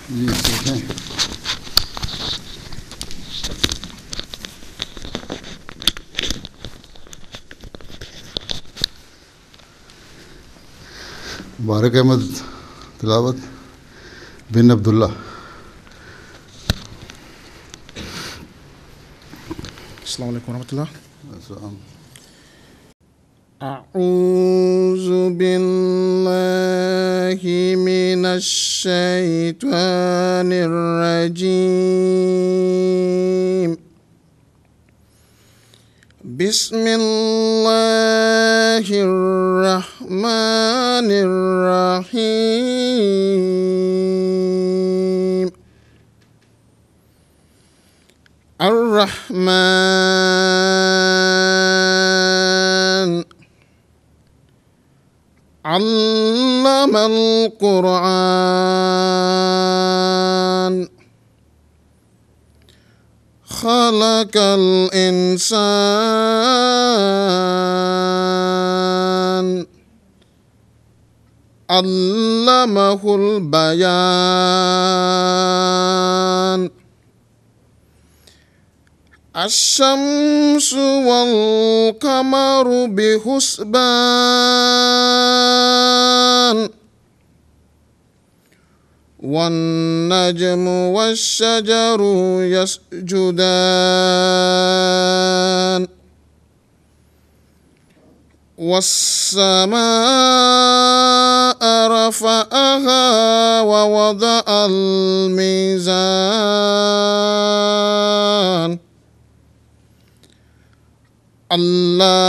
जी सीखें। बारक अहमद तिलावत बिन अब्दुल्ला। अस्सलामु अलैकुम रहमतुल्लाह। أعوذ بالله من الشيطان الرجيم. بسم الله الرحمن الرحيم. الرحمن علم القرآن خلق الإنسان علمه البيان. الشمس والقمر بحسبان والنجم والشجر يسجدان والسماء رفعها ووضع الميزان ألا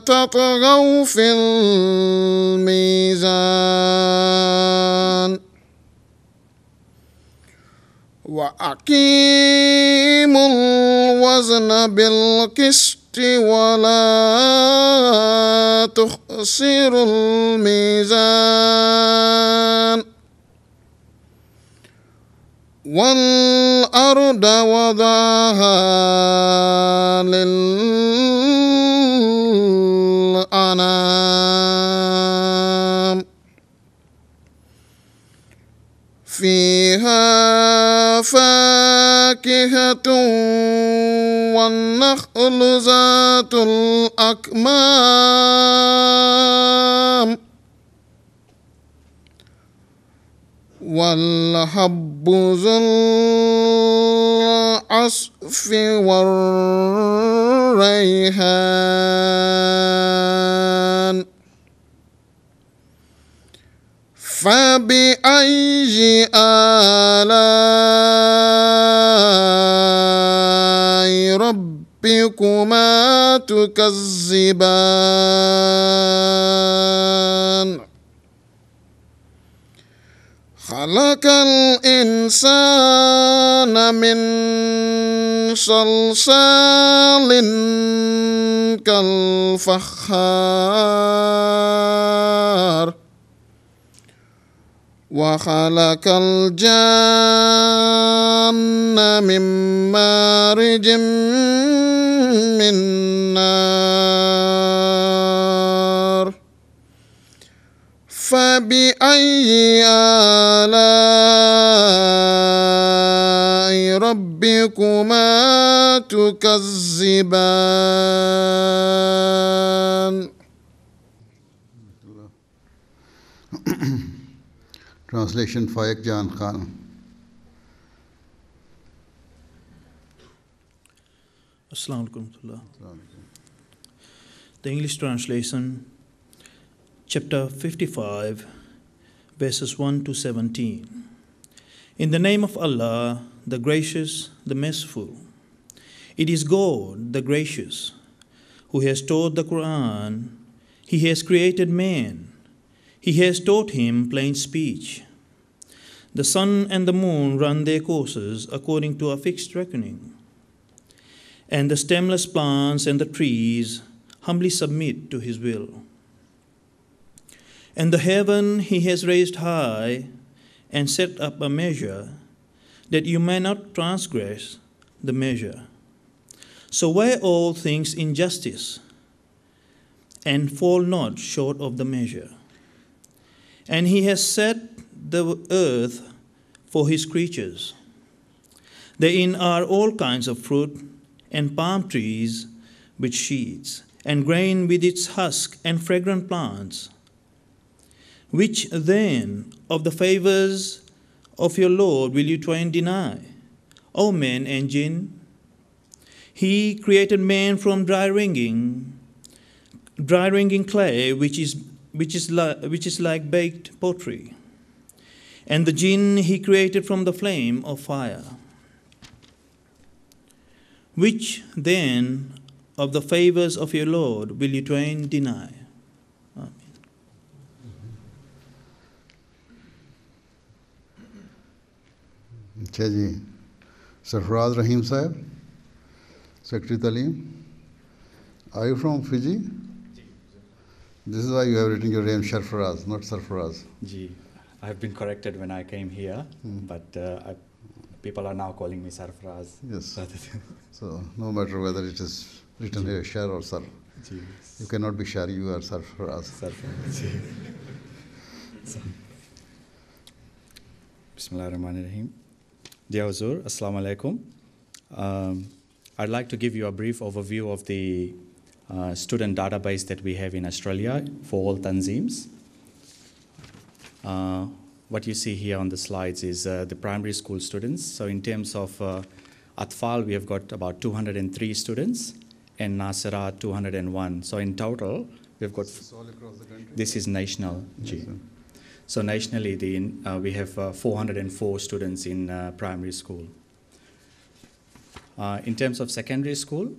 تطغوا في الميزان وأقيموا الوزن بالقسط ولا تخسروا الميزان والأرض وضعها للأنام فيها فاكهة والنخل ذات الأكمام والحب ذو العصف والريحان. فبأي آلاء ربكما تكذبان؟ خلق الإنسان من صلصال كالفخار وخلق الجان من مارج من نار. فبأي آلاء ربكما تكذبان؟ Translation Faik Jan Khan. Assalamu alaikum. The English translation, chapter 55, verses 1 to 17. In the name of Allah, the gracious, the merciful. It is God, the gracious, who has taught the Quran. He has created man. He has taught him plain speech. The sun and the moon run their courses according to a fixed reckoning. And the stemless plants and the trees humbly submit to his will. And the heaven he has raised high and set up a measure that you may not transgress the measure. So weigh all things in justice and fall not short of the measure. And he has set the earth for his creatures. Therein are all kinds of fruit, and palm trees with sheaths, and grain with its husk, and fragrant plants. Which then of the favors of your Lord will you twain deny, O men and jinn? He created man from dry wringing clay, which is like baked pottery, and the jinn he created from the flame of fire. Which then of the favors of your Lord will you twain deny? Amen. अच्छा जी, सरफराज रहीम साहब, Secretary Talim. Are you from Fiji? This is why you have written your name Sharfaraz, not Sarfaraz. Ji, I have been corrected when I came here, but people are now calling me Sarfaraz. Yes. So no matter whether it is written here Shar or Sar, Ji. you cannot be Shar, you are Sarfaraz. Sarfaraz. Ji. Bismillahirrahmanirrahim. Dear Huzur, Assalamu alaikum. I'd like to give you a brief overview of the student database that we have in Australia for all Tanzeems. What you see here on the slides is the primary school students. So in terms of Atfal, we have got about 203 students, and Nasirat 201. So in total, we've got... This is all across the country? This is national. Yes, so nationally, we have 404 students in primary school. In terms of secondary school,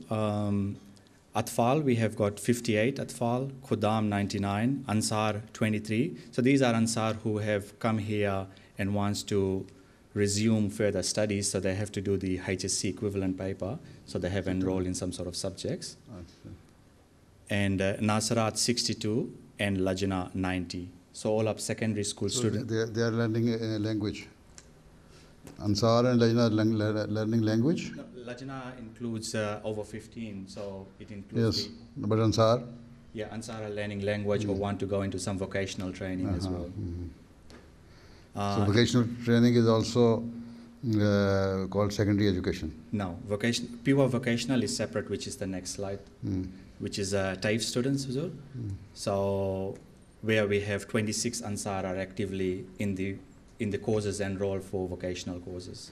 Atfal, we have got 58 Atfal, Khuddam 99, Ansar 23. So these are Ansar who have come here and wants to resume further studies, so they have to do the HSC equivalent paper, so they have enrolled in some sort of subjects. And Nasirat 62 and Lajna 90. So all up secondary school students. They are learning a language. Ansar and Lajna are learning language? No, Lajna includes over 15, so it includes... Yes, but Ansar? Yeah, Ansar are learning language or want to go into some vocational training as well. So vocational training is also called secondary education? No, pure vocational is separate, which is the next slide, which is TAFE students. So where we have 26 Ansar are actively in the courses enrolled for vocational courses.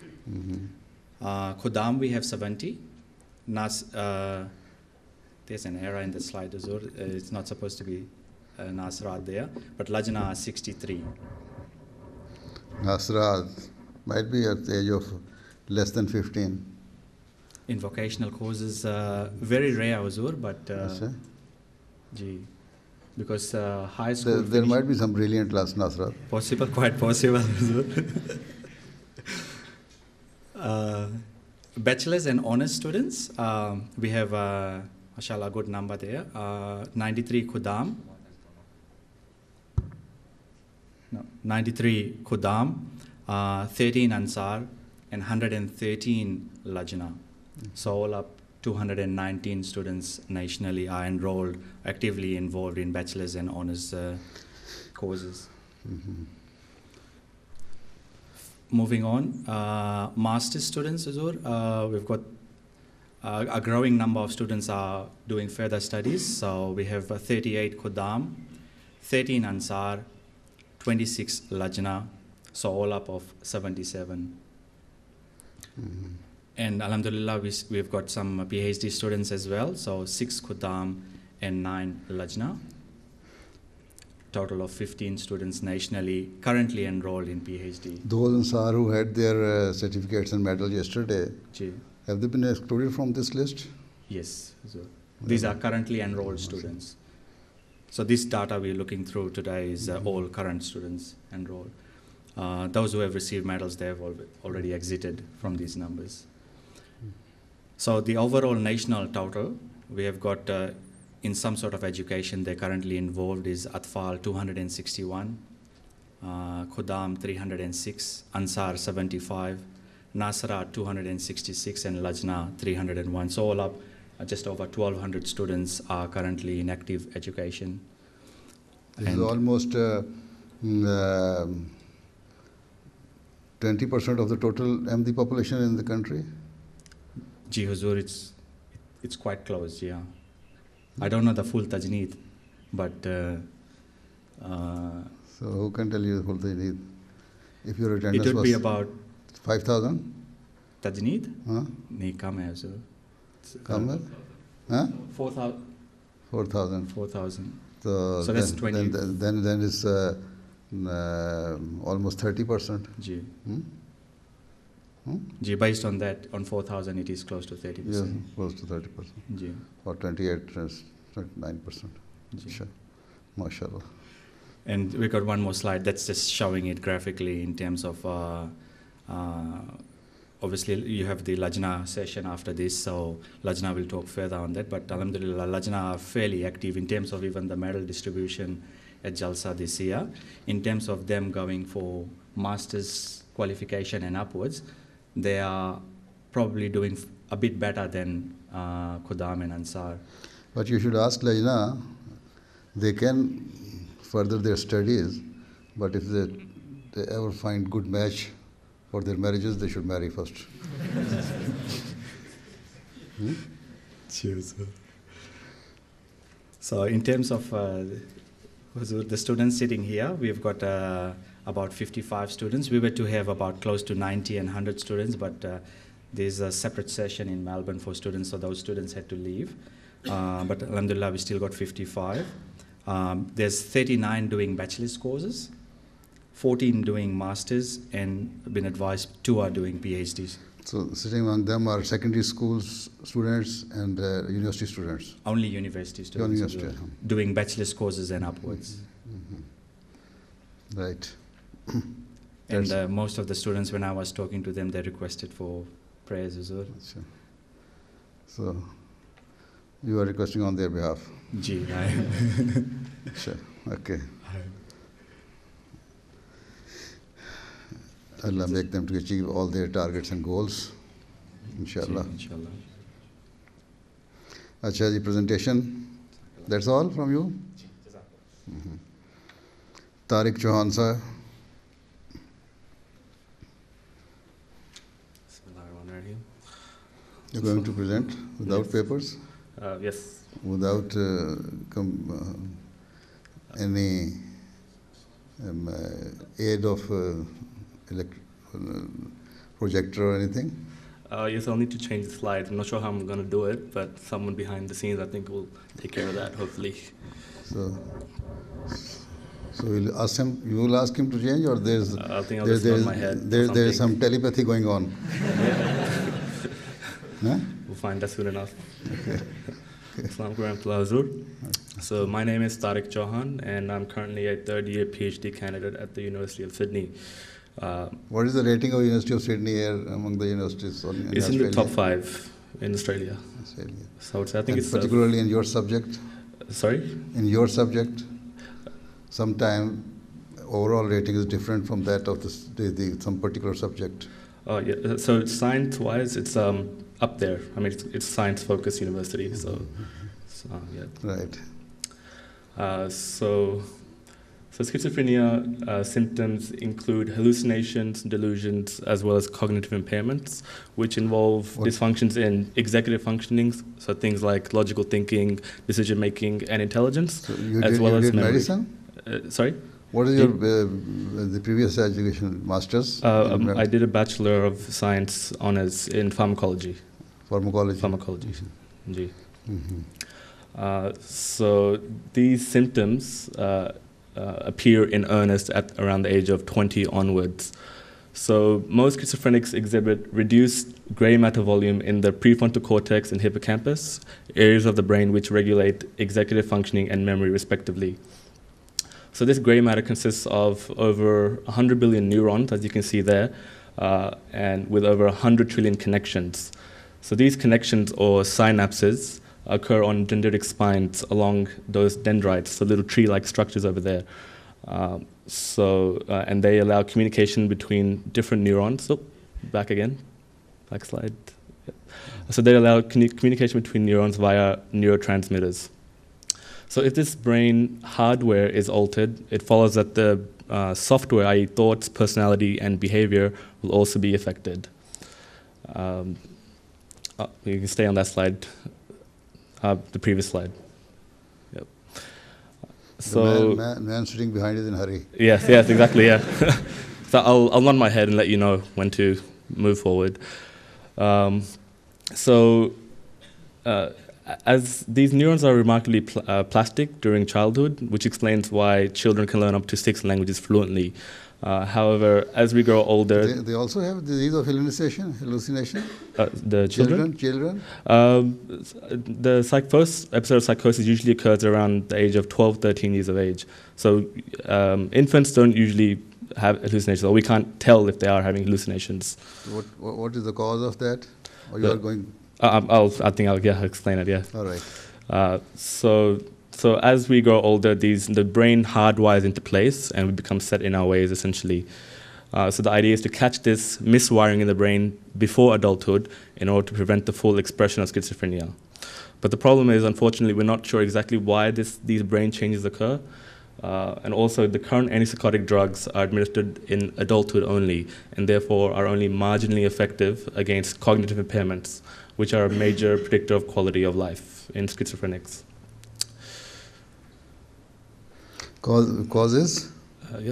Khuddam, we have 70. There's an error in the slide, it's not supposed to be Nasrat there, but Lajna are 63. Nasrat might be at the age of less than 15. In vocational courses, very rare, Huzur, but because high school... There might be some brilliant class Nasrat. Possible, quite possible, Huzur. Bachelor's and honors students, we have, mashallah, a good number there. 93 Khuddam. No, 93 Khuddam, 13 Ansar, and 113 Lajna. So all up, 219 students nationally are enrolled, actively involved in bachelor's and honors courses. Moving on, master's students, Huzur, we've got a growing number of students are doing further studies. So we have 38 Khuddam, 13 Ansar, 26 Lajna, so all up of 77. And Alhamdulillah, we've got some PhD students as well, so 6 Khuddam and 9 Lajna. Total of 15 students nationally currently enrolled in PhD. Those Ansar who had their certificates and medals yesterday, have they been excluded from this list? Yes. So these are currently enrolled students. So this data we're looking through today is all current students enrolled. Those who have received medals, they have already exited from these numbers. So the overall national total, we have got in some sort of education they're currently involved is Atfal 261, Khuddam 306, Ansar 75, Nasrat 266, and Lajna 301. So all up, just over 1,200 students are currently in active education. This is almost 20% of the total Ahmadi population in the country? Ji Huzur, it's quite close, yeah. I don't know the full tajneed, but so who can tell you the full tajneed? If your it attendance would was be about 5,000? tajneed? Huh? Nahi, kam hai, Huzur. Come with? Huh? 4,000. 4,000. 4,000. So that's 20. Then it's almost 30%. Ji. Hmm? Hmm? Ji, based on that, on 4,000, it is close to 30%. Yes, close to 30%. Ji. Or 29%. Ji. Sure. MashaAllah. And we got one more slide that's just showing it graphically in terms of, obviously you have the Lajna session after this, so Lajna will talk further on that, but Alhamdulillah, Lajna are fairly active in terms of even the medal distribution at Jalsa this year. In terms of them going for master's qualification and upwards, they are probably doing a bit better than Khuddam and Ansar. But you should ask Lajna, they can further their studies, but if they ever find good match for their marriages, they should marry first. Cheers. So in terms of the students sitting here, we've got about 55 students. We were to have about close to 90 and 100 students, but there's a separate session in Melbourne for students, so those students had to leave. But Alhamdulillah, we still got 55. There's 39 doing bachelor's courses, 14 doing masters, and been advised 2 are doing PhDs. So sitting among them are secondary school students and university students. Only university students University. doing bachelor's courses and upwards. Mm-hmm. Right. And most of the students, when I was talking to them, they requested for prayers as well. Sure. So you are requesting on their behalf? Ji, Sure. Okay. Allah make them to achieve all their targets and goals. Inshallah. Inshallah. Acha ji, presentation. That's all from you? Mm-hmm. Tariq Chauhan sir. You're going to present without papers? Yes. Without any aid of projector or anything? Yes, I'll need to change the slides. I'm not sure how I'm going to do it, but someone behind the scenes, I think, will take care of that, hopefully. So you'll ask him, you will ask him to change, or there's I think I'll just nod my head. There's some telepathy going on. Huh? We'll find that soon enough. Assalamu alaikum. So my name is Tariq Chauhan, and I'm currently a third-year PhD candidate at the University of Sydney. What is the rating of University of Sydney here among the universities? It's in the top 5 in Australia. So I think it's particularly in your subject. Sorry? In your subject, sometime overall rating is different from that of some particular subject. Yeah. So science-wise, it's up there. I mean, it's science-focused university. So yeah. Right. So schizophrenia symptoms include hallucinations, delusions, as well as cognitive impairments, which involve dysfunctions in executive functionings, so things like logical thinking, decision-making, and intelligence, So you as well as did memory. medicine? Sorry? What is your the previous education, master's? I did a Bachelor of Science honors in pharmacology. Pharmacology. Pharmacology. Ji. Mm-hmm. So these symptoms appear in earnest at around the age of 20 onwards. So most schizophrenics exhibit reduced gray matter volume in the prefrontal cortex and hippocampus, areas of the brain which regulate executive functioning and memory respectively. So this gray matter consists of over 100 billion neurons, as you can see there, and with over 100 trillion connections. So these connections, or synapses, occur on dendritic spines along those dendrites, so little tree-like structures over there. And they allow communication between different neurons. So, back again, back slide. Yep. So they allow communication between neurons via neurotransmitters. So if this brain hardware is altered, it follows that the software, i.e. thoughts, personality, and behavior, will also be affected. You can stay on that slide, the previous slide. Yep. So the man sitting behind is in a hurry. Yes, exactly, yeah. So I'll nod my head and let you know when to move forward. As these neurons are remarkably plastic during childhood, which explains why children can learn up to 6 languages fluently. However, as we grow older... They also have disease of hallucination? The children? Children? The first episode of psychosis usually occurs around the age of 12, 13 years of age. So infants don't usually have hallucinations, or we can't tell if they are having hallucinations. What is the cause of that? Or you are going... I think I'll explain it, yeah. All right. So as we grow older, the brain hardwires into place and we become set in our ways, essentially. So the idea is to catch this miswiring in the brain before adulthood in order to prevent the full expression of schizophrenia. But the problem is, unfortunately, we're not sure exactly why these brain changes occur. And also, the current antipsychotic drugs are administered in adulthood only, and therefore are only marginally effective against cognitive impairments, which are a major predictor of quality of life in schizophrenics. Causes?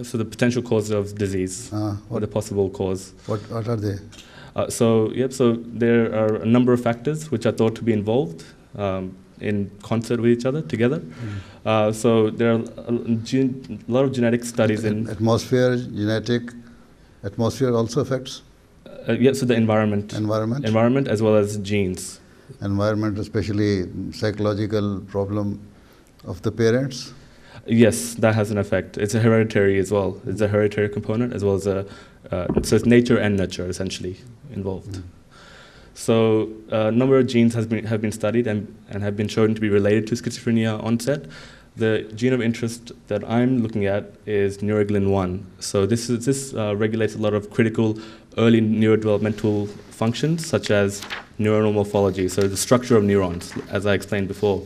So the potential causes of disease, or the possible cause. What are they? So there are a number of factors which are thought to be involved in concert with each other, together. So there are a lot of genetic studies in... Atmosphere also affects? So the environment. Environment as well as genes. Environment, especially psychological problem of the parents? Yes, that has an effect. It's a hereditary as well. It's a hereditary component as well as so it's nature and nurture essentially involved. Mm. So a number of genes have been studied and have been shown to be related to schizophrenia onset. The gene of interest that I'm looking at is neuroglin-1. So this regulates a lot of critical early neurodevelopmental functions such as neuronal morphology, so the structure of neurons, as I explained before.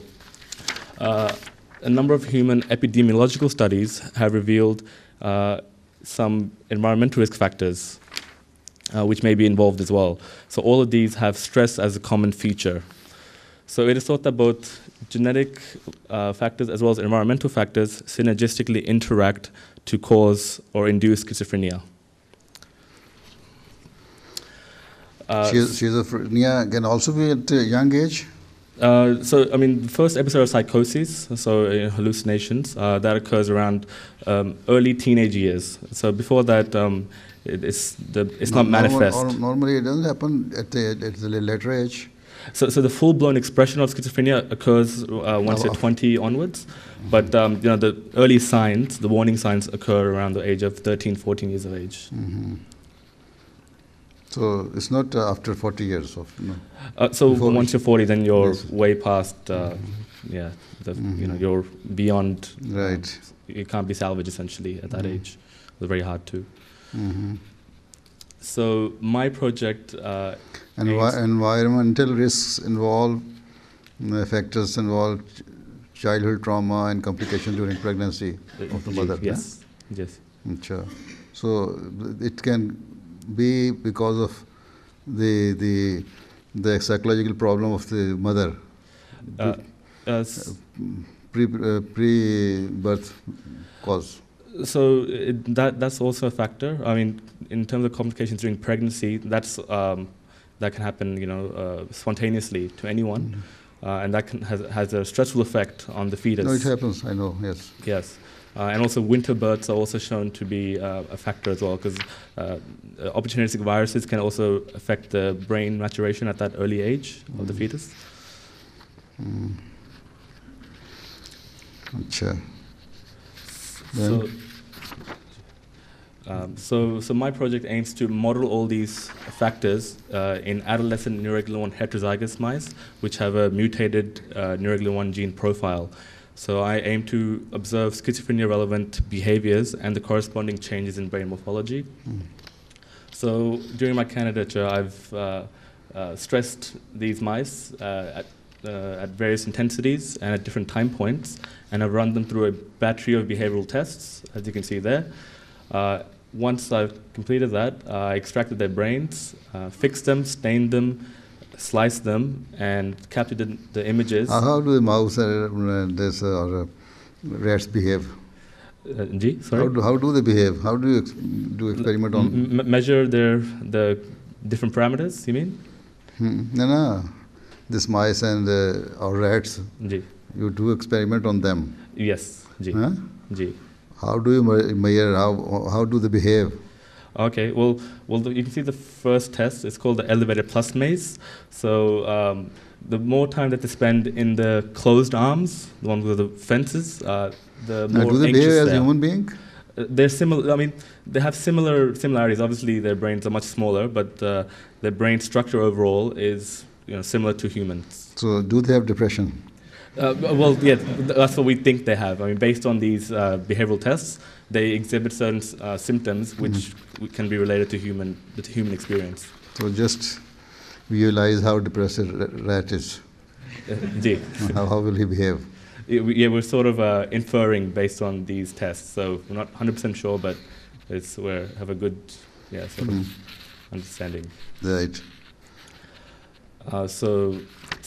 A number of human epidemiological studies have revealed some environmental risk factors which may be involved as well. So all of these have stress as a common feature. So it is thought that both genetic factors as well as environmental factors synergistically interact to cause or induce schizophrenia. Schizophrenia can also be at a young age? The first episode of psychosis, hallucinations, that occurs around early teenage years. So before that, it's not manifest. Normally, it doesn't happen at the later age. So the full-blown expression of schizophrenia occurs once you're 20 onwards, but the early signs, the warning signs, occur around the age of 13, 14 years of age. Mm-hmm. So it's not after 40 years of once you're 40, then you're way past. You're beyond. Right. You can't be salvaged essentially at that age. It's very hard to. Mm-hmm. So my project. Environmental risks involve factors involve childhood trauma and complications during pregnancy of the mother. Yes. Yes. Sure. So it can be because of the psychological problem of the mother, pre-birth cause. So that's also a factor. I mean, in terms of complications during pregnancy, that can happen, spontaneously to anyone, and that has a stressful effect on the fetus. No, it happens. I know. Yes. Yes. And also winter births are also shown to be a factor as well, because opportunistic viruses can also affect the brain maturation at that early age of the fetus. Sure. So my project aims to model all these factors in adolescent neuroglin-1 heterozygous mice, which have a mutated neuroglin-1 gene profile. So I aim to observe schizophrenia-relevant behaviors and the corresponding changes in brain morphology. So during my candidature, I've stressed these mice at various intensities and at different time points, and I've run them through a battery of behavioral tests, as you can see there. Once I've completed that, I extracted their brains, fixed them, stained them, sliced them, and captured the images. How do the mouse or rats behave? Sorry? How do they behave? How do you do experiment on? Measure the different parameters, you mean? No. This mice and or rats, you do experiment on them. Yes. Huh? Ji. How do you measure? How do they behave? Okay, well, you can see the first test. It's called the elevated plus maze. So the more time that they spend in the closed arms, the ones with the fences, the more do they anxious behave as they are. human beings? They're similar. I mean, they have similarities. Obviously, their brains are much smaller, but their brain structure overall is similar to humans. So, do they have depression? Well, yeah, that's what we think they have. I mean, based on these behavioral tests, they exhibit certain symptoms which can be related to the human experience. So, just visualize how depressed a rat is. How will he behave? Yeah, we're sort of inferring based on these tests. So we're not 100% sure, but we have a good sort of understanding. Right. So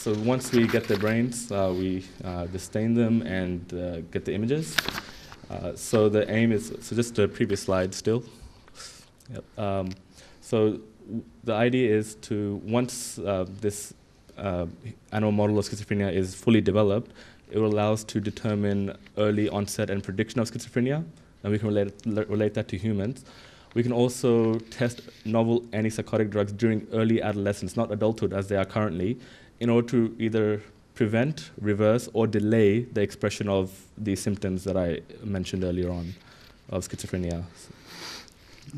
once we get their brains, we stain them and get the images. So the aim is, just the previous slide still. Yep. So the idea is to, once this animal model of schizophrenia is fully developed, it will allow us to determine early onset and prediction of schizophrenia, and we can relate that to humans. We can also test novel antipsychotic drugs during early adolescence, not adulthood as they are currently, in order to either prevent, reverse, or delay the expression of the symptoms that I mentioned earlier on of schizophrenia.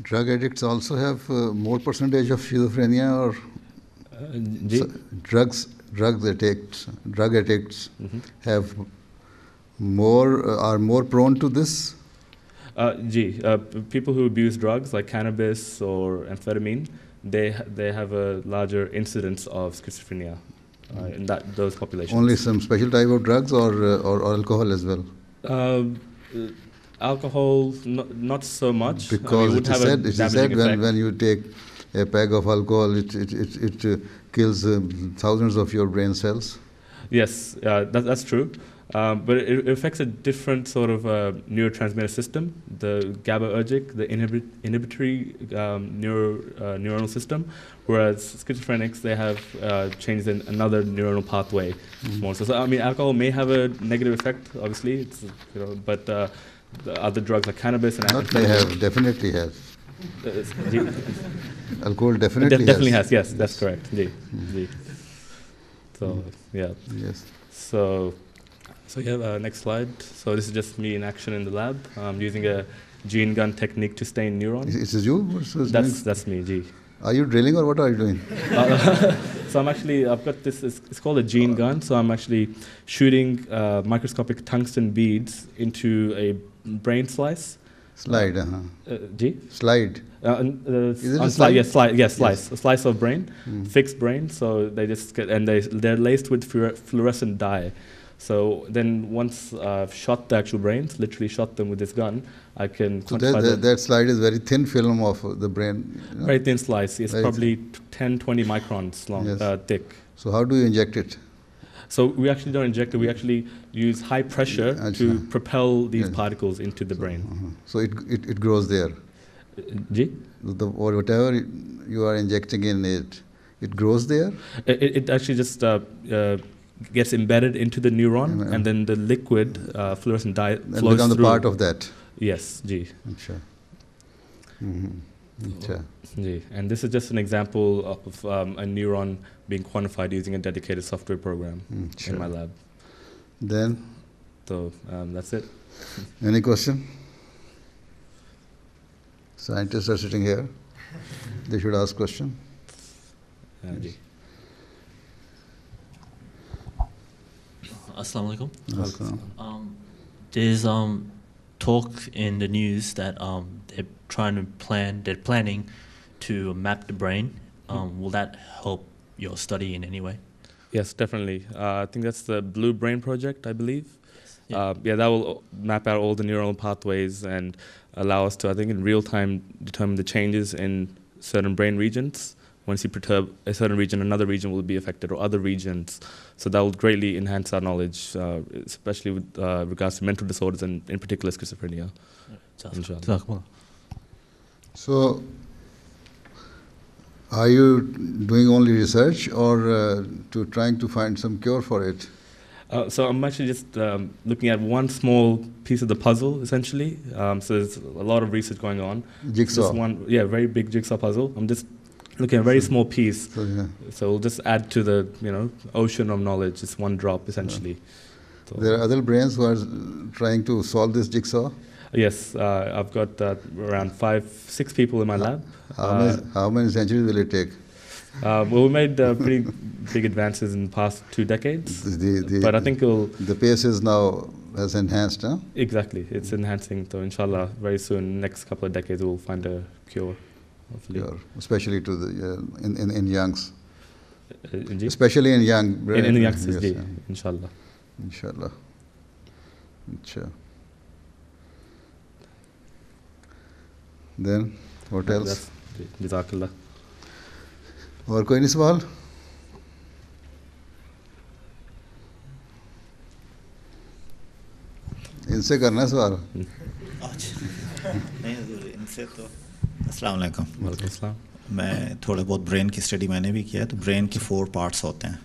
Drug addicts also have more percentage of schizophrenia, or drug addicts have are more prone to this? People who abuse drugs like cannabis or amphetamine, they have a larger incidence of schizophrenia in those populations. Only some special type of drugs, or alcohol as well? Alcohol, not so much. Because it is said when you take a peg of alcohol, it kills thousands of your brain cells. Yes, that's true. But it affects a different sort of neurotransmitter system, the GABAergic, the inhibitory neuronal system, whereas schizophrenics, they have changes in another neuronal pathway. So I mean, alcohol may have a negative effect, obviously, but the other drugs like cannabis and definitely has. Alcohol definitely has. Yes, that's correct. So yeah. Yes. So yeah, next slide. So this is just me in action in the lab. I'm using a gene gun technique to stain neurons. Is it you? That's me, G. Are you drilling, or what are you doing? So I've got this, it's called a gene gun. So I'm actually shooting microscopic tungsten beads into a brain slice. Slide, G? Slide. Is it a slide? Yes, slide. Yes, slice. A slice of brain, fixed brain. So they just they're laced with fluorescent dye. So then once I've shot the actual brains, literally shot them with this gun, I can quantify that slide is very thin film of the brain. Very thin slice. It's probably 10, 20 microns long, thick. So how do you inject it? So we actually don't inject it. We actually use high pressure to propel these particles into the brain. So it grows there. G? Or whatever you are injecting in it grows there? It actually just gets embedded into the neuron, and then the liquid fluorescent dye flows through. And becomes a part of that? Yes, G. Sure. G. And this is just an example of a neuron being quantified using a dedicated software program in my lab. Then? So that's it. Any question? Scientists are sitting here. They should ask question. G. Assalamu alaikum. There's talk in the news that they're planning to map the brain. Will that help your study in any way? Yes, definitely. I think that's the Blue Brain Project, I believe. Yeah, that will map out all the neural pathways and allow us to, I think, in real time determine the changes in certain brain regions. Once you perturb a certain region, another region will be affected, or other regions. So that will greatly enhance our knowledge, especially with regards to mental disorders and in particular schizophrenia. Inshallah. So, are you doing only research or trying to find some cure for it? So I'm actually just looking at one small piece of the puzzle, essentially. So there's a lot of research going on. Jigsaw. Just one, very big jigsaw puzzle. I'm just looking at a very small piece. So we'll just add to the ocean of knowledge. It's one drop, essentially. So there are other brains who are trying to solve this jigsaw? Yes, I've got around 5-6 people in my lab. How many centuries will it take? Well, we made pretty big advances in the past 2 decades, but I think the pace is now has enhanced, huh? Exactly, it's enhancing. So inshallah, very soon, next couple of decades, we'll find a cure. Hopefully. Cure, especially to the in youngs. In especially in young. In the youngsters, yes, inshallah. Inshallah. Inshallah. Then what else? Jazakallah. और कोई नहीं सवाल? इनसे करना है सवाल? नहीं हजूर इनसे तो अस्सलाम वालेकुम। वालेकुम अस्सलाम। मैं थोड़ा बहुत ब्रेन की स्टडी मैंने भी किया है। तो ब्रेन के 4 पार्ट्स होते हैं,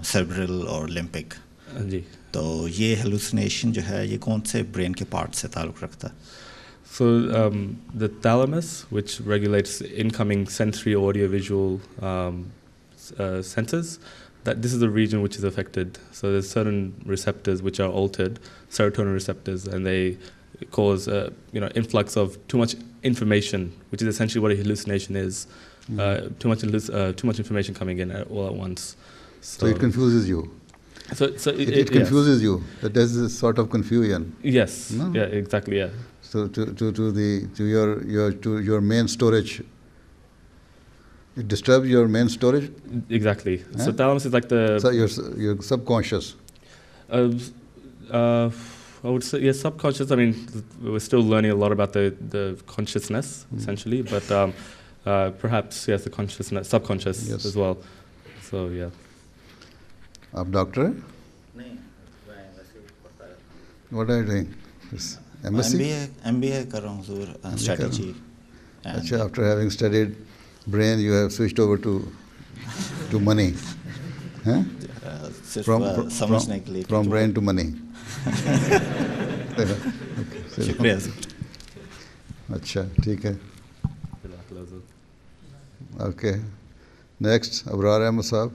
सेरेब्रल और लिम्पिक। जी। तो ये हेलुसिनेशन जो है ये कौन से ब्रेन के पार्ट से ताल्लुक़ रखता है? So the thalamus, which regulates incoming sensory, audio, visual sensors, this is the region which is affected. So there's certain receptors which are altered, serotonin receptors, and they cause influx of too much information, which is essentially what a hallucination is. Too much information coming in all at once. So it confuses you. So it confuses you. That there's a sort of confusion. Yes. No? Yeah. Exactly. Yeah. So to your main storage, it disturbs your main storage. Exactly. Huh? So thalamus is like the. So your subconscious. I would say subconscious. I mean, we're still learning a lot about the consciousness essentially, but perhaps the consciousness, subconscious as well. So yeah. आप doctor हैं? नहीं, मैं वैसे पढ़ता रहता हूँ। What are you doing? MBA कर रहा हूँ हुजूर, strategy. अच्छा, after having studied brain, you have switched over to money, huh? समझने के लिए. From brain to money. शुक्रिया सर. अच्छा, ठीक है. Okay. Next, Abrar Ahmad Saab.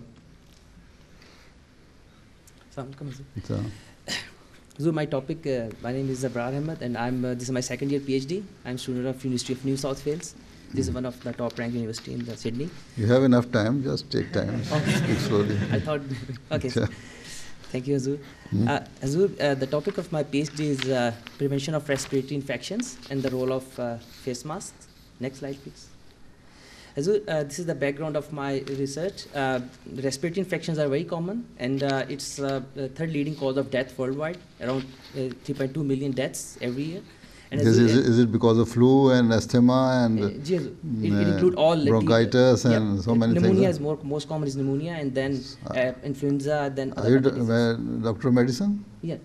So my topic, my name is Ahmadiyya Ahmad, and this is my second year PhD. I'm student of University of New South Wales. This is one of the top ranked university in Sydney. You have enough time, just take time. Speak slowly. I thought, okay. Thank you, Hazur. Hazur, the topic of my PhD is prevention of respiratory infections and the role of face masks. Next slide, please. Hazur, this is the background of my research. Respiratory infections are very common, and it's the third leading cause of death worldwide, around 3.2 million deaths every year. And is it because of flu and asthma and it includes all bronchitis and so many pneumonia things? Is most common is pneumonia, and then influenza, then are you doctor of medicine? Yeah,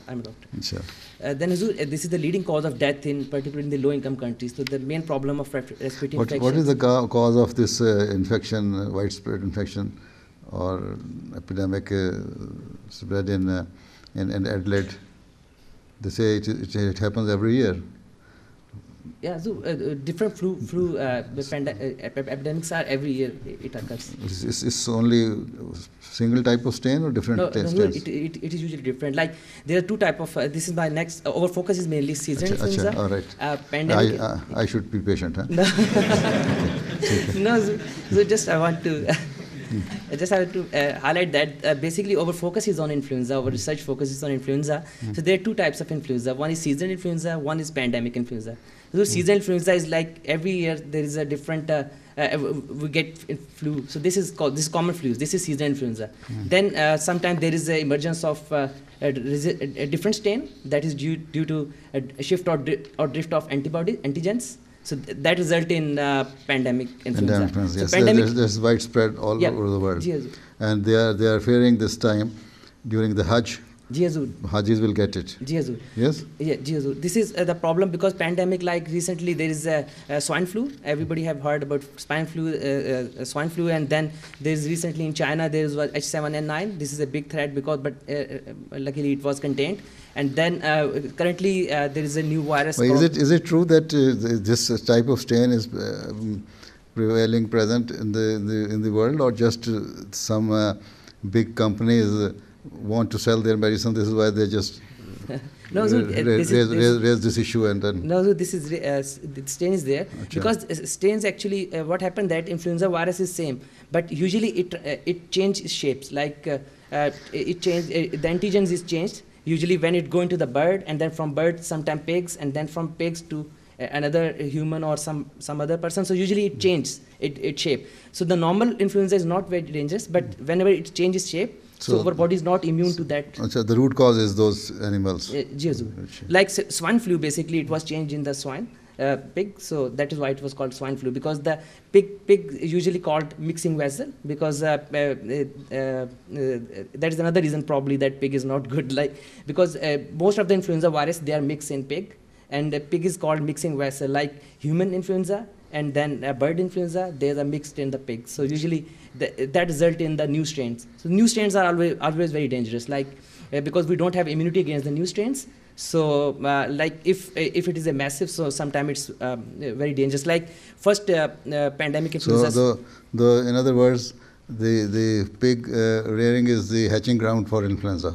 I'm a doctor. Then this is the leading cause of death particularly in the low-income countries. So the main problem of respiratory infections. What is the cause of this infection, widespread infection or epidemic spread in Adelaide? They say it happens every year. Yeah, so different flu epidemics are every year it occurs. It's only single type of strain or different strains? No, it is usually different. Like there are two type of. This is my next. Our focus is mainly seasonal influenza. All right. Pandemic. I should be patient, huh? No, so just I want to. I just have to highlight that basically our focus is on influenza, our research focuses on influenza. So there are two types of influenza. One is seasonal influenza, one is pandemic influenza. So seasonal influenza is like every year there is a different, we get flu. So this is common flu. This is seasonal influenza. Then sometimes there is an emergence of a different strain that is due to a shift or drift of antigens. So that result in pandemic influenza. Pandemic, yes. So pandemic, there's widespread all over the world. Yes. And they are fearing this time during the Hajj. Hajis will get it. Yes? Yeah, this is the problem because pandemic, like recently there is a swine flu. Everybody have heard about swine flu, and then there is recently in China there is H7N9. This is a big threat but luckily it was contained. And then currently there is a new virus. Is it true that this type of strain is present in the world, or just some big companies want to sell their medicine? This is why they just raise this issue and then. No, so this is the strain is there because strains actually what happened that influenza virus is same, but usually it changes shapes. Like it change the antigens is changed. Usually when it go into the bird, and then from bird sometime pigs, and then from pigs to another human or some other person. So usually it changes it shape. So the normal influenza is not very dangerous, but whenever it changes shape, so our body is not immune to that. So the root cause is those animals. Like swine flu, basically it was changed in the swine pig, so that is why it was called swine flu, because the pig usually called mixing vessel, because that is another reason probably that pig is not good, like because most of the influenza virus they are mixed in pig, and the pig is called mixing vessel. Like human influenza and then bird influenza, they are mixed in the pig. So usually that result in the new strains. So new strains are always very dangerous, like because we don't have immunity against the new strains. So like if it is a massive, so sometimes it's very dangerous. Like first pandemic influenza. So in other words, the pig rearing is the hatching ground for influenza.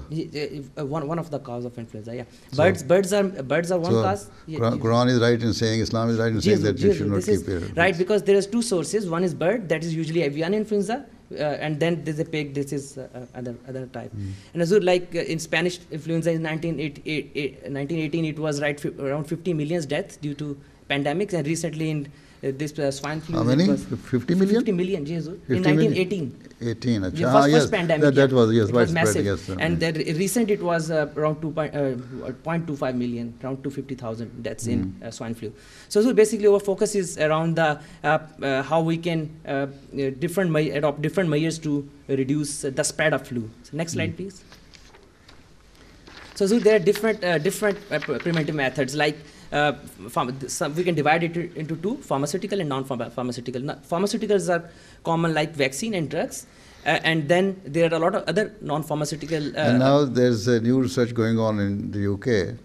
One of the cause of influenza. Yeah, birds are one cause. Quran is right in saying, Islam is right in saying that you should not keep it. Right, because there is two sources. One is bird, that is usually avian influenza, and then there's a pig. This is other type. And also like in Spanish influenza in 1918, it was around 50 million deaths due to pandemics, and recently in this swine flu. How many? 50 million? 50 million, Jesus. In 1918. 18. First pandemic. That was, yes, massive. Yes. And recent it was around 0.25 million, around 250,000 deaths in swine flu. So basically our focus is around the how we can adopt different measures to reduce the spread of flu. So next slide, please. So there are different preventive methods, like we can divide it into two: pharmaceutical and non-pharmaceutical. Pharmaceuticals are common, like vaccine and drugs, and then there are a lot of other non-pharmaceutical. And now there's a new research going on in the UK.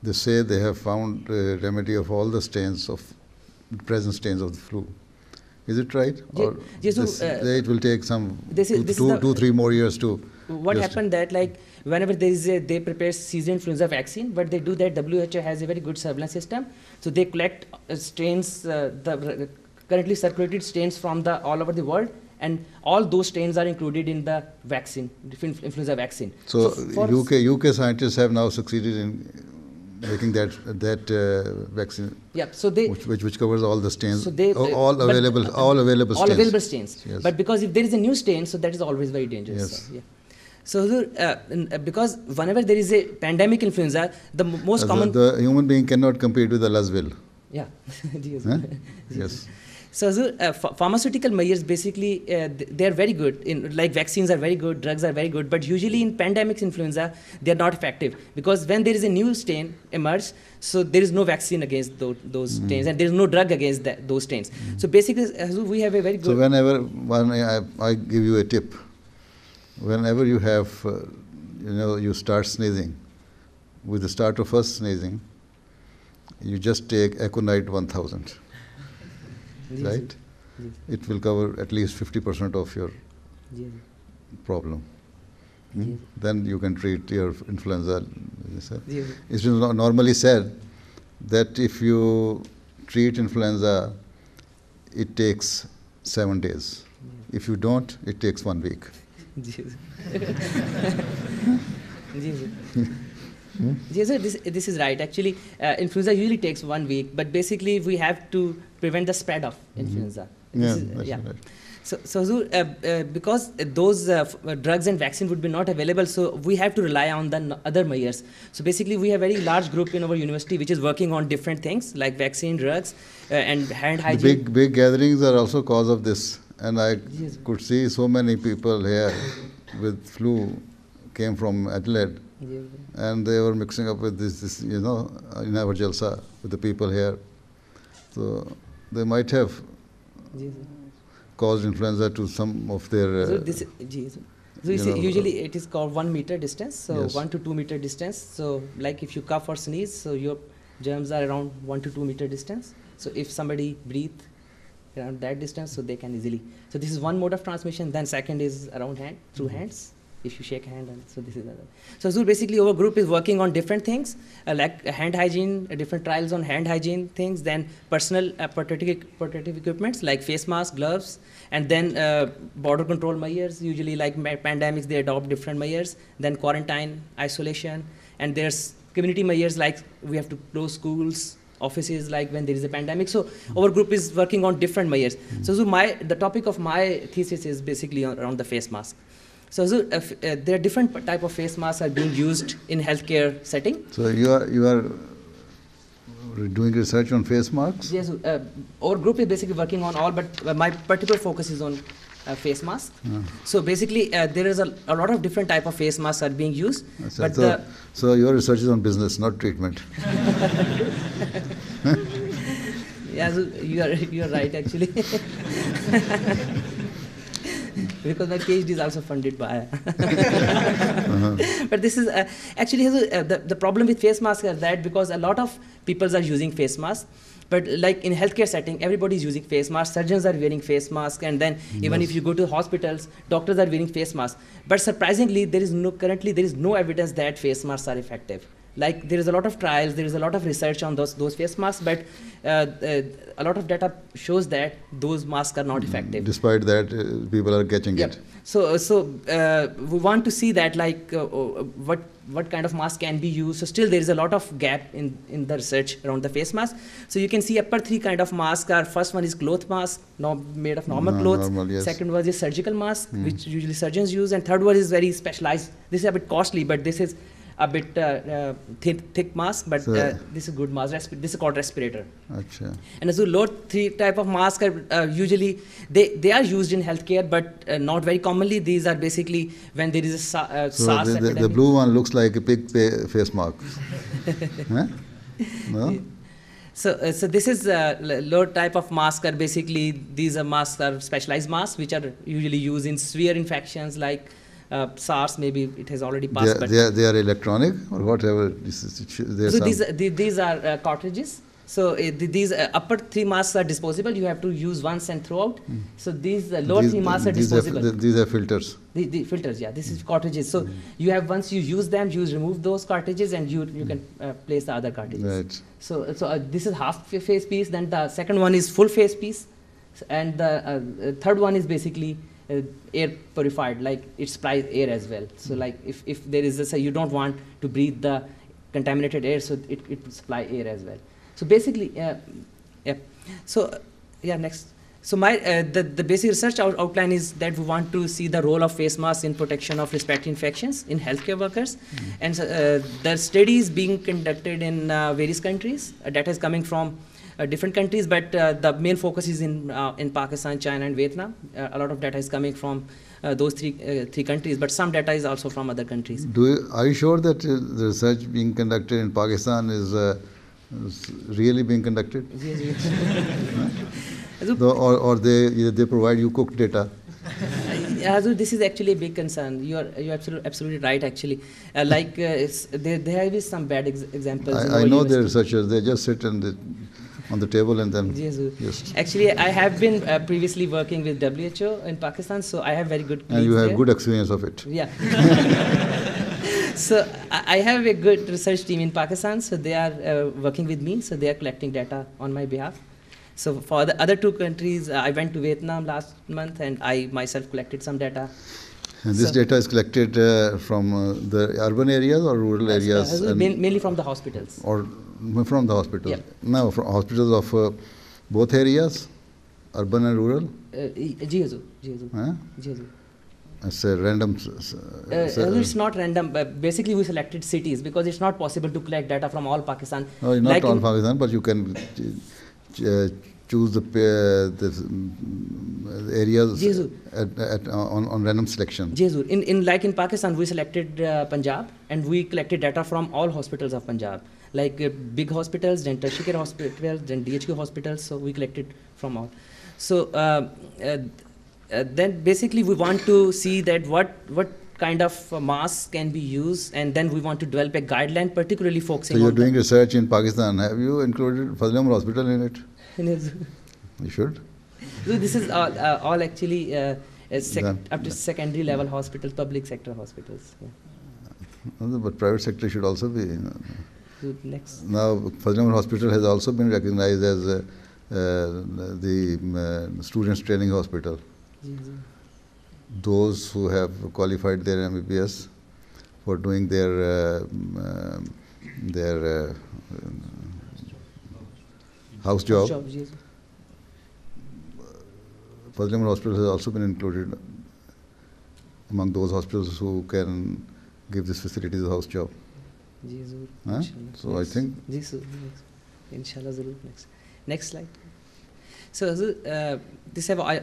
They say they have found a remedy of all the present strains of the flu. Is it right? Or it will take some 2-3 more years to. What happened that, like, whenever they prepare seasonal influenza vaccine, but they do that, WHO has a very good surveillance system. So they collect strains, the currently circulated strains from all over the world, and all those strains are included in the vaccine, influenza vaccine. So UK scientists have now succeeded in making that vaccine. Yeah. So they which covers all the strains. So all available strains. All available strains. Yes. But because if there is a new strain, so that is always very dangerous. Yes. So, yeah. So because whenever there is a pandemic influenza, the most common. The human being cannot compete with Allah's will. Yeah. Yes. So pharmaceutical measures, basically, they are very good. Like vaccines are very good, drugs are very good, but usually in pandemic influenza, they are not effective, because when there is a new strain emerge, so there is no vaccine against those strains, and there is no drug against those strains. So basically, we have a very good. So whenever I give you a tip, whenever you have, you start sneezing, with the start of first sneezing, you just take Aconite 1000. Right? It will cover at least 50% of your problem. Then you can treat your influenza. It is normally said that if you treat influenza, it takes 7 days. If you don't, it takes 1 week. Yes, sir, this is right. Actually, influenza usually takes 1 week, but basically we have to prevent the spread of influenza. Yeah, This is- right. So Hazur, because those drugs and vaccine would be not available, so we have to rely on the other measures. So basically, we have a very large group in our university which is working on different things like vaccine, drugs, and hand The hygiene. big gatherings are also cause of this, and I Yes. could see so many people here with flu came from Adelaide, Yes. and they were mixing up with this in our jalsa with the people here. So they might have Yes. caused influenza to some of their. So this, yes. So you you see, know, usually it is called 1 meter distance, so Yes. 1 to 2 meter distance. So like if you cough or sneeze, so your germs are around 1 to 2 meter distance. So if somebody breathe around that distance, so they can easily. So this is one mode of transmission. Then second is around hand, through hands. If you shake hand, and so this is other. So basically our group is working on different things like hand hygiene, different trials on hand hygiene things, then personal protective equipments like face masks, gloves, and then border control measures. Usually like pandemics, they adopt different measures. Then quarantine, isolation, and there's community measures like we have to close schools, offices, like when there is a pandemic. So our group is working on different measures. So the topic of my thesis is basically around the face mask. So there are different type of face masks are being used in healthcare setting. So you are doing research on face masks? Yes, our group is basically working on all, but my particular focus is on face mask. So basically, there is a lot of different type of face masks are being used. So your research is on business, not treatment. Yeah, so you are right actually. Because my PhD is also funded by. But this is actually the problem with face masks is that because a lot of people are using face masks, but like in healthcare setting, everybody is using face masks. Surgeons are wearing face masks, and then even if you go to hospitals, doctors are wearing face masks. But surprisingly, currently there is no evidence that face masks are effective. Like there is a lot of trials, there is a lot of research on those face masks, but a lot of data shows that those masks are not effective. Despite that, people are catching it. So we want to see that like what kind of mask can be used. So still there is a lot of gap in the research around the face mask. So you can see upper 3 kind of masks are, first one is cloth mask, made of normal clothes. Yes. Second one is surgical mask, which usually surgeons use, and third one is very specialized. This is a bit costly, but this is a bit thick mask, but this is good mask. This is called respirator. Achha. And so low 3 type of masks are usually they are used in healthcare, but not very commonly. These are basically when there is a SARS epidemic. The blue one looks like a pig face mask. Huh? No? So this is low type of mask are basically these masks are specialized masks which are usually used in severe infections like SARS. Maybe it has already passed. They are electronic or whatever. These are cartridges. So these upper 3 masks are disposable. You have to use once and throw out. So these lower 3 masks are disposable. These are filters. The filters, yeah. This is cartridges. So you have, once you use them, you remove those cartridges and you can place the other cartridges. Right. So this is half face piece. Then the second one is full face piece, and the third one is basically air purified, like it supplies air as well. So like if there is you don't want to breathe the contaminated air, so it will supply air as well. So basically, So next. So my the basic research outline is that we want to see the role of face masks in protection of respiratory infections in healthcare workers, and the study is being conducted in various countries. Data is coming from different countries, but the main focus is in Pakistan, China, and Vietnam. A lot of data is coming from those three countries, but some data is also from other countries. Are you sure that the research being conducted in Pakistan is really being conducted? Yes. Or they provide you cooked data? So this is actually a big concern. You're absolutely right. Actually, there have been some bad examples. I know the researchers. They just sit on the table and then. Yes. Actually, I have been previously working with WHO in Pakistan, so I have very good. And you have there. Good experience of it. Yeah. So I have a good research team in Pakistan. So they are working with me. So they are collecting data on my behalf. So for the other 2 countries, I went to Vietnam last month and I myself collected some data. And this data is collected from the urban areas or rural areas? Mainly from the hospitals. Or from the hospitals? Yeah. Now, from hospitals of both areas, urban and rural? Ji Hazur. Huh? Ji Hazur. It's a random. It's not random. Basically, we selected cities because it's not possible to collect data from all Pakistan. No, not like all Pakistan, but you can choose the areas on random selection. In Pakistan, we selected Punjab and we collected data from all hospitals of Punjab, like big hospitals, then tertiary care hospitals, then DHQ hospitals. So we collected from all. So then basically we want to see that what kind of masks can be used, and then we want to develop a guideline particularly focusing on. So you're doing research in Pakistan. Have you included Fazl Hospital in it? You should. So this is all actually up to secondary level hospitals, public sector hospitals. Yeah. But private sector should also be. Next. Now, Fazl Hospital has also been recognized as the students' training hospital. Those who have qualified their MBBS for doing their house job. Fazl Hospital has also been included among those hospitals who can give this facility the house job. Huh? So I think. Inshallah, next slide. So I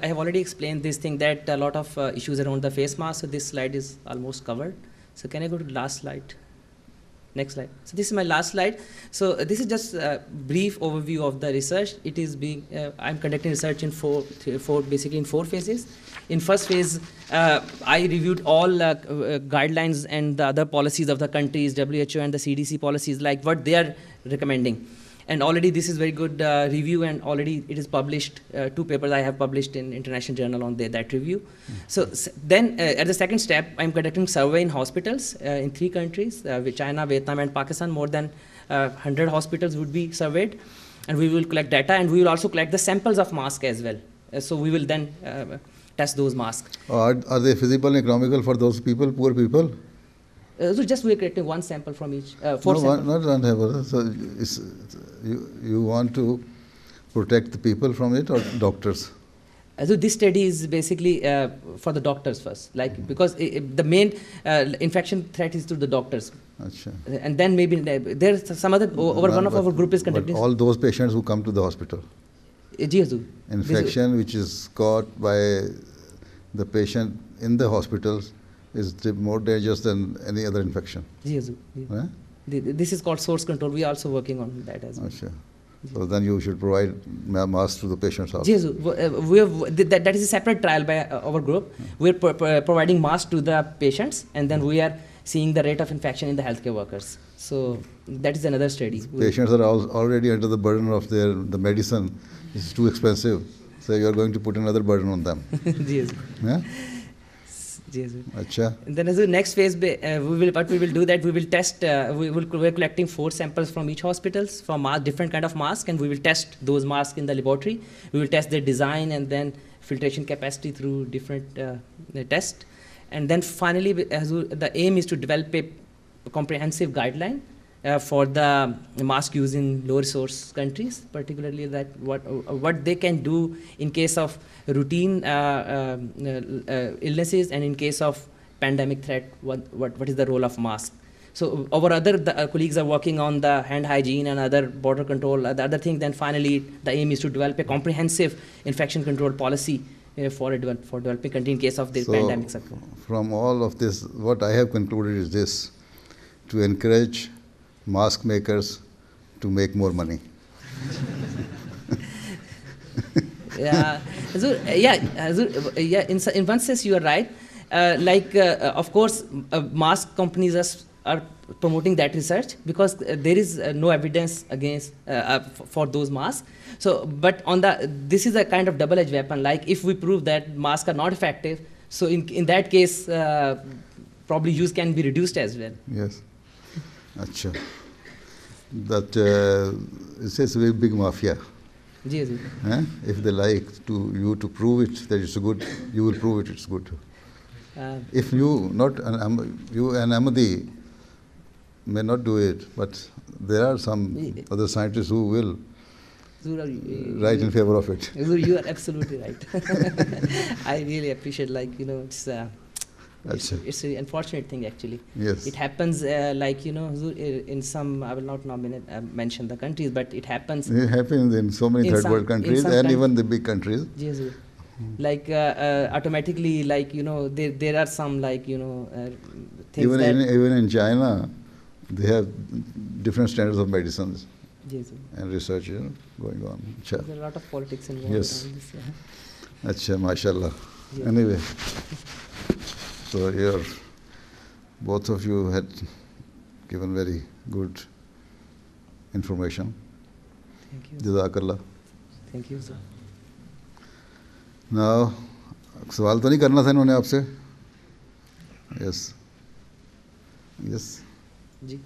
have already explained this thing that a lot of issues around the face mask. So this slide is almost covered. So can I go to the last slide? Next slide. So this is my last slide. So this is just a brief overview of the research. It is being I'm conducting research in basically in four phases. In first phase, I reviewed all guidelines and the other policies of the countries, WHO and the CDC policies, like what they are recommending. And already this is very good review, and already it is published. 2 papers I have published in international journal on that review. So then at the second step, I'm conducting survey in hospitals in 3 countries, with China, Vietnam and Pakistan. More than 100 hospitals would be surveyed, and we will collect data, and we will also collect the samples of masks as well. So we will then test those masks. Are they feasible and economical for those people, poor people? So just we are collecting 1 sample from each. 4 samples. Not one sample. So you want to protect the people from it, or doctors? So this study is basically for the doctors first, like because the main infection threat is to the doctors. Achha. And then maybe there's some other one of our group is conducting. All those patients who come to the hospital. Infection which is caught by the patient in the hospitals is more dangerous than any other infection. Huh? This is called source control. We are also working on that as well. Achha. So then you should provide masks to the patient's house. That is a separate trial by our group. We are providing masks to the patients, and then we are seeing the rate of infection in the healthcare workers. So that is another study. Patients are already under the burden of the medicine. It's too expensive. So you are going to put another burden on them. Yeah? Achha. And then as the next phase, we will test. We are collecting 4 samples from each hospitals for different kind of masks, and we will test those masks in the laboratory. We will test their design and then filtration capacity through different tests. And then finally, the aim is to develop a comprehensive guideline for the mask use in low resource countries, particularly that what they can do in case of routine illnesses, and in case of pandemic threat, what is the role of mask. So our other colleagues are working on the hand hygiene and other border control, the other thing. Then finally, the aim is to develop a comprehensive infection control policy for developing country in case of the pandemic. From all of this, what I have concluded is this: to encourage mask makers to make more money. In one sense you are right. Of course, mask companies are promoting that research because there is no evidence against for those masks. So, but this is a kind of double-edged weapon. Like if we prove that masks are not effective, so in that case, probably use can be reduced as well. Yes. Achha. That it's a very big mafia. If they like you to prove it that it's good, you will prove it's good. If you not an Ahmadi may not do it, but there are some other scientists who will write in favor of it. You are absolutely right. I really appreciate, it's an unfortunate thing actually. Yes. It happens in some, I will not mention the countries, but it happens. It happens in so many third world countries and even the big countries. Yes. Automatically, there are some things even in China, they have different standards of medicines. Yes. And research going on. There's a lot of politics involved. Yes. On this, Acha, mashallah. Yeah. Anyway, so here, both of you had given very good information. Thank you. Jazakallah. Thank you, sir. Now, सवाल तो नहीं करना था इन्होंने आपसे? Yes. Yes. Ji.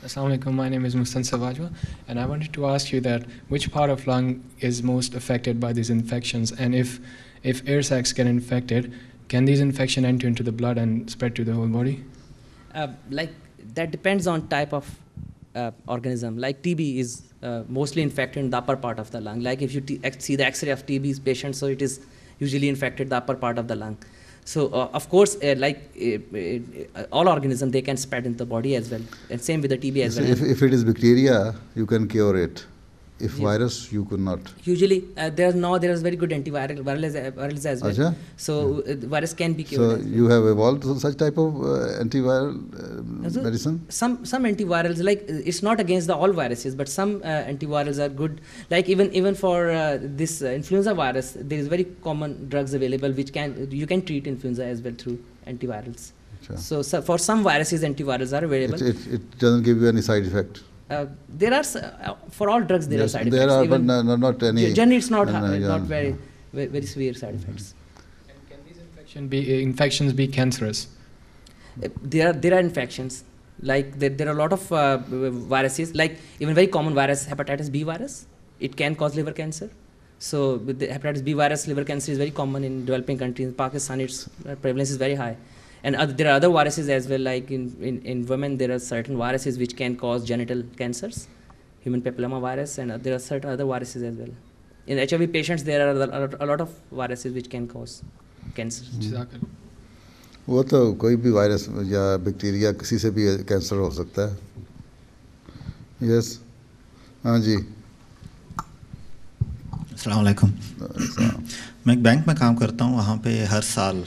Assalamu alaikum, my name is Mustan Savajwa, and I wanted to ask you that which part of lung is most affected by these infections, and if air sacs get infected, can these infections enter into the blood and spread to the whole body? That depends on type of organism. Like TB is mostly infected in the upper part of the lung. Like if you see the X-ray of TB patient, so it is usually infected the upper part of the lung. So of course, all organisms, they can spread into the body as well, and same with the TB as well. If it is bacteria, you can cure it. If virus, you could not. Usually, there is very good virals as well. Achha? So virus can be cured. So you have evolved such type of antiviral medicine? Some antivirals, it's not against all viruses, but some antivirals are good. Like even for this influenza virus, there is very common drugs available which you can treat influenza as well through antivirals. So for some viruses, antivirals are available. It doesn't give you any side effect. There are for all drugs there are side effects. There are, but not any. Generally, it's not very severe side effects. And can these infections be cancerous? There are infections. Like there are a lot of viruses. Like even very common virus, hepatitis B virus, it can cause liver cancer. So with the hepatitis B virus, liver cancer is very common in developing countries. In Pakistan, its prevalence is very high. And there are other viruses as well, like in women, there are certain viruses which can cause genital cancers, human papilloma virus, and there are certain other viruses as well. In HIV patients, there are a lot of viruses which can cause cancer. वो तो कोई भी virus या bacteria किसी से भी cancer हो सकता है. Yes. हाँ जी. अस्सलाम वालेकुम. मैं एक बैंक में काम करता हूँ. वहाँ पे हर साल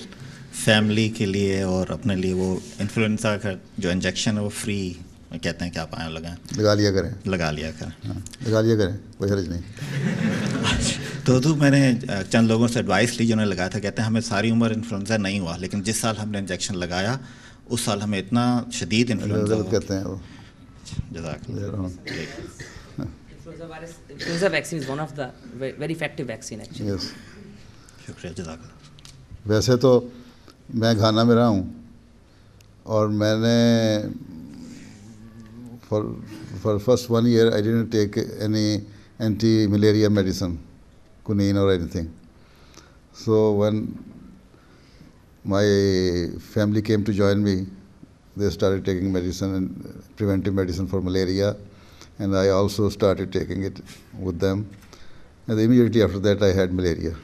फैमिली के लिए और अपने लिए वो इन्फ्लुएंजा का जो इंजेक्शन है वो फ्री कहते हैं कि आप आए लगाएं. लगा लिया करें. लगा लिया करें, कोई हर्ज नहीं. तो मैंने चंद लोगों से एडवाइस ली जिन्होंने लगाया था. कहते हैं हमें सारी उम्र इन्फ्लुएंजा नहीं हुआ, लेकिन जिस साल हमने इंजेक्शन लगाया उस साल हमें इतना शदीद इन्फ्लुएंजा कहते हैं वो. Influenza vaccine is one of the very effective vaccine actually. Yes. शुक्रिया, जज़ाकल्लाह. वैसे तो मैं घाना में रहा हूँ और मैंने for first 1 year I didn't take any anti-malaria medicine, quinine or anything. So when my family came to join me, they started taking medicine and preventive medicine for malaria, and I also started taking it with them. And immediately after that I had malaria.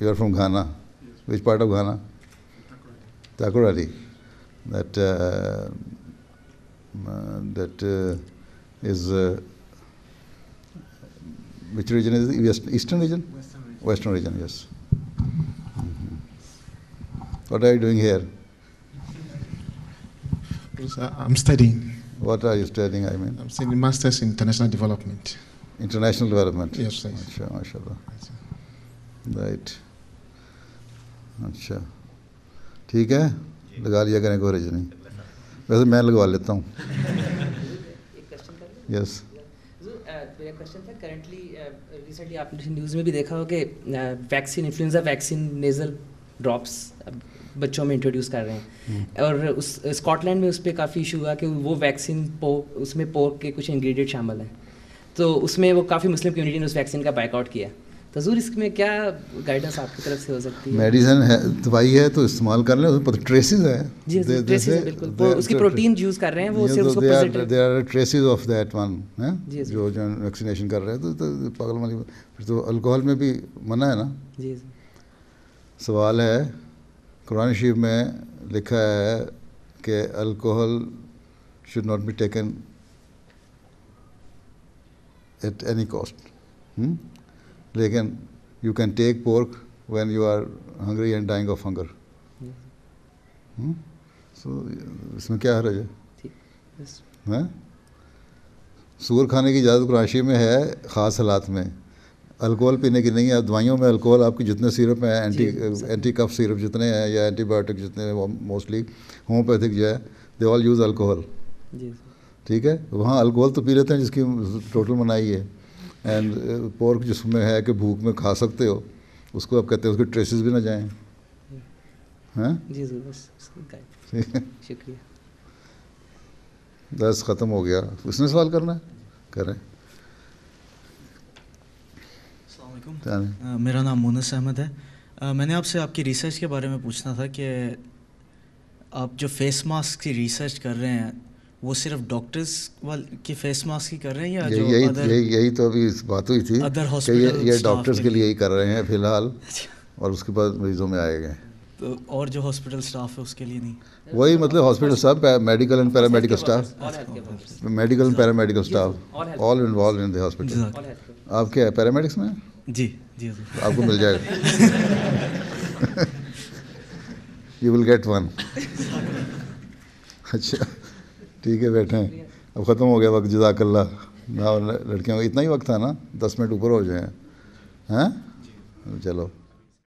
You are from Ghana. Yes. Which part of Ghana? Takoradi. That is which region is it? Eastern region? Western region, yes. Mm-hmm. What are you doing here? I'm studying. What are you studying? I mean, I'm studying Masters in International Development. International Development. Yes, sir. MashaAllah. Right. अच्छा, ठीक है, लगा लिया करें, कोई हर्ज नहीं. वैसे मैं लगवा लेता हूँ. Yes. मेरा क्वेश्चन था, करंटली रिसेंटली आपने न्यूज़ में भी देखा हो कि vaccine, influenza vaccine nasal drops बच्चों में इंट्रोड्यूस कर रहे हैं. और उस स्कॉटलैंड में उस पर काफ़ी इशू हुआ कि वो वैक्सीन उसमें पोर्क के कुछ इंग्रेडिएंट शामिल हैं. तो उसमें वो काफ़ी मुस्लिम कम्युनिटी ने उस वैक्सीन का बाइकआउट किया. तो हजूर इसमें क्या गाइडेंस आपकी तरफ से हो सकती है? मेडिसिन है, दवाई है तो इस्तेमाल कर लें, उसमें ट्रेसेस है। जी ट्रेसेस है, बिल्कुल वो उसकी प्रोटीन यूज़ कर रहे हैं, वो सिर्फ उसको present there are traces of that one है जो वैक्सीनेशन कर रहे हैं। तो पागल वाली फिर तो अल्कोहल में भी मना है ना। जी सवाल है, कुरान शरीफ में लिखा है कि alcohol should not be taken at any cost, लेकिन you can take pork when you are hungry and dying of hunger. So इसमें क्या हर्ज है? सूअर खाने की इजाज़त कुरान शरीफ में है ख़ास हालात में, अल्कोहल पीने की नहीं है। दवाइयों में अल्कोहल आपकी जितने सिरप हैं, एंटी कफ सिरप जितने हैं या एंटीबायोटिक जितने हैं, मोस्टली होम्योपैथिक जो है, दे ऑल यूज़ अल्कोहल। ठीक है, वहाँ अल्कोहल तो पी लेते हैं जिसकी टोटल मनाही है। एंड पोर्क जिसमें है कि भूख में खा सकते हो, उसको आप कहते हैं उसके ट्रेसेस भी ना जाएं। हैं जी शुक्रिया। दस ख़त्म हो गया। उसने सवाल करना है, करें। मेरा नाम मुनस अहमद है। मैंने आपसे आपकी रिसर्च के बारे में पूछना था कि आप जो फेस मास्क की रिसर्च कर रहे हैं वो सिर्फ डॉक्टर्स की फेस मास्क ही कर रहे हैं या जो यही तो अभी बात हुई थी कि ये डॉक्टर्स के लिए ही कर रहे हैं फ़िलहाल, और उसके बाद मरीजों में आएंगे। तो और जो हॉस्पिटल स्टाफ है उसके लिए नहीं? वही मतलब hospital staff, medical and paramedical staff, medical and paramedical staff all involve in the hospital. आप क्या है पैरामेडिक्स में? जी जी आपको मिल जाएगा। You will get one. अच्छा ठीक है, बैठे हैं। अब ख़त्म हो गया वक्त, जज़ाकल्लाह। ना लड़कियों का इतना ही वक्त था ना, 10 मिनट ऊपर हो जाए हैं। चलो।